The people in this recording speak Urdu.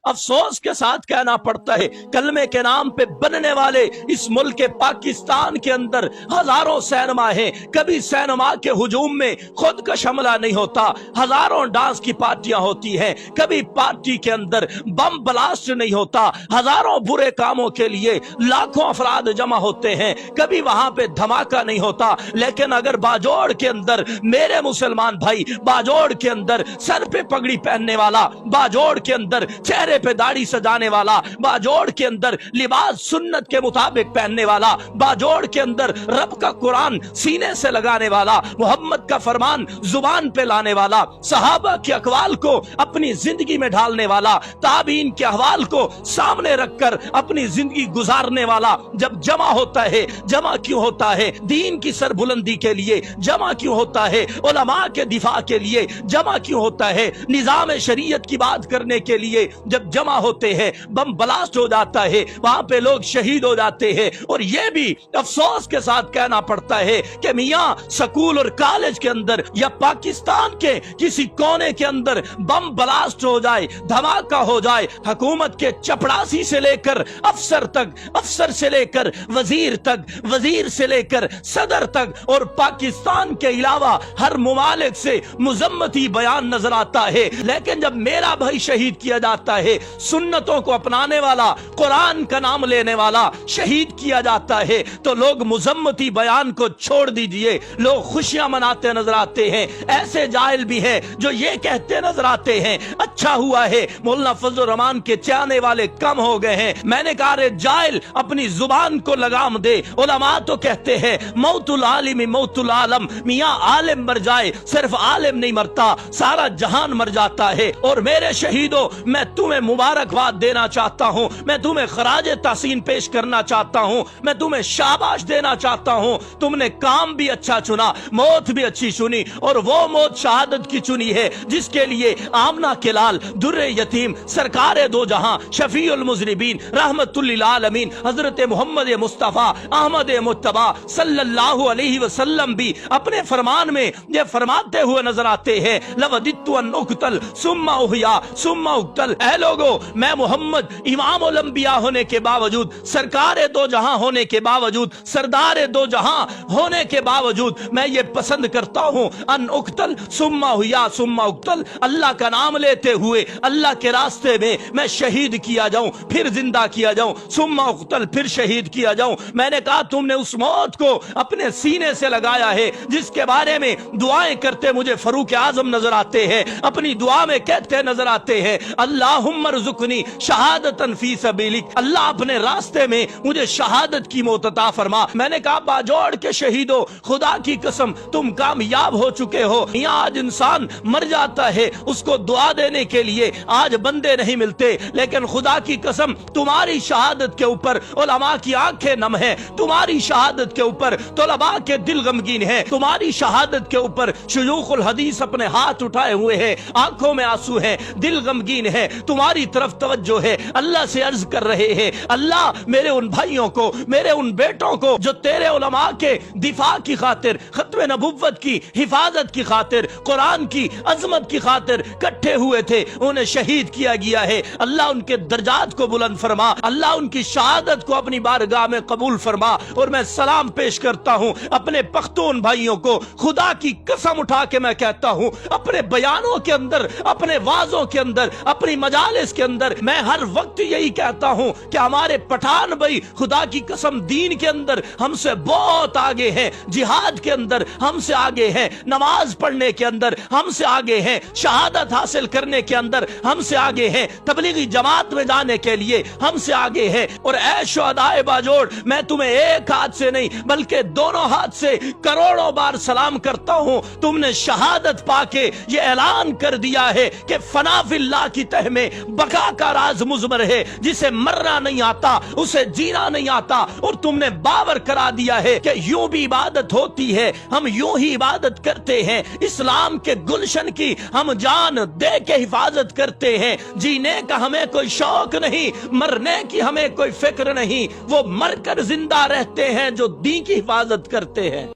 افسوس کے ساتھ کہنا پڑتا ہے کلمے کے نام پہ بننے والے اس ملک پاکستان کے اندر ہزاروں سینما ہیں، کبھی سینما کے ہجوم میں خود کا حملہ نہیں ہوتا، ہزاروں ڈانس کی پارٹیاں ہوتی ہیں، کبھی پارٹی کے اندر بم بلاسٹ نہیں ہوتا، ہزاروں برے کاموں کے لیے لاکھوں افراد جمع ہوتے ہیں، کبھی وہاں پہ دھماکہ نہیں ہوتا۔ لیکن اگر باجوڑ کے اندر میرے مسلمان بھائی، باجوڑ کے اندر سر پہ پگڑی پہننے والا، باجوڑ کے اندر چہرے پہ داڑھی سجانے والا، باجوڑ کے اندر لباس سنت کے مطابق پہننے والا، باجوڑ کے اندر رب کا قرآن سینے سے لگانے والا، محمد کا فرمان زبان پہ لانے والا، صحابہ کے اقوال کو اپنی زندگی میں ڈھالنے والا، تابعین کے احوال کو سامنے رکھ کر اپنی زندگی گزارنے والا جب جمع ہوتا ہے، جمع کیوں ہوتا ہے؟ دین کی سربلندی کے لیے جمع کیوں ہوتا ہے؟ علماء کے دفاع کے لیے جمع کیوں ہوتا ہے؟ نظام شریعت کی بات کرنے کے لیے جب جمع ہوتے ہیں بم بلاسٹ ہو جاتا ہے، وہاں پہ لوگ شہید ہو جاتے ہیں۔ اور یہ بھی افسوس کے ساتھ کہنا پڑتا ہے کہ میاں سکول اور کالج کے اندر یا پاکستان کے کسی کونے کے اندر بم بلاسٹ ہو جائے، دھماکہ ہو جائے، حکومت کے چپڑاسی سے لے کر افسر تک، افسر سے لے کر وزیر تک، وزیر سے لے کر صدر تک، اور پاکستان کے علاوہ ہر ممالک سے مذمتی بیان نظر آتا ہے۔ لیکن جب میرا بھائی شہید کیا جاتا ہے، سنتوں کو اپنانے والا، قرآن کا نام لینے والا شہید کیا جاتا ہے، تو لوگ مذمتی بیان کو چھوڑ دیجئے، لوگ خوشیاں مناتے نظر آتے ہیں۔ ایسے جاہل بھی ہیں جو یہ کہتے نظر آتے ہیں اچھا ہوا ہے مولانا فضل الرحمان کے چاہنے والے کم ہو گئے ہیں۔ میں نے کہا رے جاہل، اپنی زبان کو لگام دے۔ علماء تو کہتے ہیں موت العالم موت العالم، میاں عالم مر جائے صرف عالم نہیں مرتا، سارا جہان مر جاتا ہے۔ اور میرے شہیدوں، میں تمہیں مبارکباد دینا چاہتا ہوں، میں تمہیں خراج تحسین پیش کرنا چاہتا ہوں، میں تمہیں شاباش دینا چاہتا ہوں۔ تم نے کام بھی اچھا چنا، موت بھی اچھی چنی، اور وہ موت شہادت کی چنی ہے جس کے لیے آمنہ کے لال، در یتیم، سرکار دو جہاں، شفیع المذنبین، رحمت للعالمین، حضرت محمد مصطفیٰ احمد مجتبی صلی اللہ علیہ وسلم بھی اپنے فرمان میں یہ فرماتے ہوئے نظر آتے ہیں لوددت ان اقتل ثم احیا ثم اقتل۔ اے لوگو، میں محمد امام الانبیاء ہونے کے باوجود، سرکار دو جہاں ہونے کے باوجود، سردار دو جہاں ہونے کے باوجود میں یہ پسند کرتا ہوں ان اقتل ثم احیا ثم اقتل، اللہ کا نام لیتے ہوئے اللہ کے راستے میں شہید کیا جاؤں، پھر زندہ کیا جاؤں، ثم اقتل، پھر شہید کیا جاؤں۔ میں نے کہا تم نے اس موت کو اپنے سینے سے لگایا ہے جس کے بارے میں دعائیں کرتے مجھے فاروق اعظم نظر آتے ہیں، اپنی دعا میں کہتے نظر آتے ہیں اللہم ارزقنی شہادتا فی سبیلک، اللہ اپنے راستے میں مجھے شہادت کی موت عطا فرما۔ میں نے کہا باجوڑ کے شہیدوں، خدا کی قسم تم کامیاب ہو چکے ہو۔ یہاں آج انسان مر جاتا ہے، اس کو دعا دینے کے لیے آج بندے نہیں ملتے، لیکن خدا کی قسم تمہاری شہادت کے اوپر علماء کی آنکھیں نم ہیں، تمہاری شہادت کے اوپر طلباء کے دل غمگین ہیں، تمہاری شہادت کے اوپر شیوخ الحدیث اپنے ہاتھ اٹھائے ہوئے ہیں، آنکھوں میں آنسو ہیں، دل غمگین ہے، تمہاری طرف توجہ ہے، اللہ سے عرض کر رہے ہیں اللہ میرے ان بھائیوں کو، میرے ان بیٹوں کو جو تیرے علماء کے دفاع کی خاطر، ختم نبوت کی حفاظت کی خاطر، قرآن کی عظمت کی خاطر کٹھے ہوئے تھے، انہیں شہید کیا گیا ہے، اللہ ان کے درجات کو بلند فرما، اللہ ان کی شہادت کو اپنی بارگاہ میں قبول فرما۔ اور میں سلام پیش کرتا ہوں اپنے پختون بھائیوں کو، خدا کی قسم اٹھا کے میں کہتا ہوں اپنے بیانوں کے اندر، اپنے وعظوں کے اندر، اپنی مجالس کے اندر میں ہر وقت یہی کہتا ہوں کہ ہمارے پٹھان بھائی خدا کی قسم دین کے اندر ہم سے بہت آگے ہیں، جہاد کے اندر ہم سے آگے ہیں، نماز پڑھنے کے اندر ہم سے آگے ہیں، شہادت حاصل کرنے کے اندر ہم سے آگے ہیں، تبلیغی جماعت میں جانے کے لیے ہم سے آگے ہیں۔ اور اے شہدائے باجوڑ، میں تمہیں ایک ہاتھ سے نہیں بلکہ دونوں ہاتھ سے کروڑوں بار سلام کرتا ہوں، تم نے شہادت پا کے یہ اعلان کر دیا ہے کہ فنا فی اللہ کی تہ میں بقا کا راز مضمر ہے، جسے مرنا نہیں آتا اسے جینا نہیں آتا، اور تم نے باور کرا دیا ہے کہ یوں بھی عبادت ہوتی ہے، ہم یوں ہی عبادت کرتے ہیں، اسلام کے گلشن کی ہم جان دے کے حفاظت کرتے ہیں، جینے کا ہمیں کوئی شوق نہیں، مرنے کی ہمیں کوئی فکر نہیں، وہ مر کر زندہ رہتے ہیں جو دین کی حفاظت کرتے ہیں۔